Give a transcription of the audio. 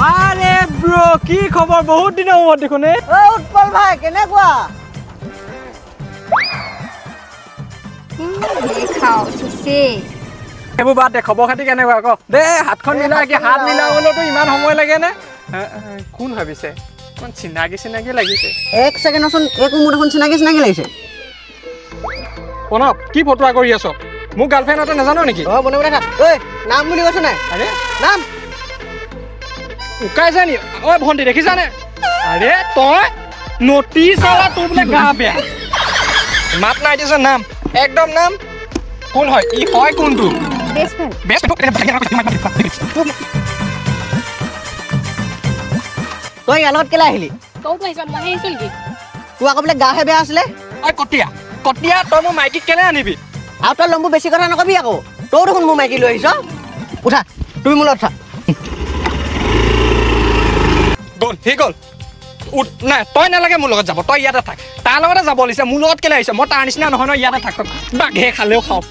আৰে ব্ৰো কি খবৰ বহুত দিনেৰ মূৰত দেখোন ও উৎপল ভাই কেনেকুৱা দেখাও চিছে এইবোৰ বাদ দে খবৰ খাতি কেনেকুৱা ক দে হাতখন মিলা কি হাত মিলাবলৈতো ইমান সময় লাগে নে কোন ভাবিছে কোন চিনাকি লাগিছে এক সেকেন্ডচোন একো মোৰ দেখোন চিনাকি লাগিছে প্ৰণৱ কি ফটোৱা কৰি আছ মোৰ গাৰ্লফ্ৰেণ্ডতে নাজানো নেকি অ মনে মনে থাক ঐ নাম বুলি কৈছ নাই আৰে নাম উকাই জানি ঐ ভণ্টি দেখিছানে আৰে তই নটিচ আলা তোৰ বোলে গা বেয়া মাত নাই দিছ নাম একদম নাম কোন হয় ই হয় কোনটো বেষ্ট ফ্ৰেণ্ড তই ইয়াৰ লগত কেলে আহিলি কৌত আহিছ মই আহিছো নেকি তোৰ আকৌ বোলে গাহে বেয়া আছিলে ঐ কটীয়া তই মোৰ মাইকীক কেলে আনিবি আৰু তই লম্বু বেছি কথা নকবি আকৌ তই দেখোন মোৰ মাইকী লৈ আহিছ উঠা তুমি মোৰ লগত উঠা গ'ল সি গ'ল নাই তই নালাগে মোৰ লগত যাব তই ইয়াতে থাক তাৰ লগতে যাব লাগিছে মোৰ লগত কেলে আহিছ মই তাৰ নিচিনা নহয় ন ইয়াতে থাক বাঘে খালেও খাওক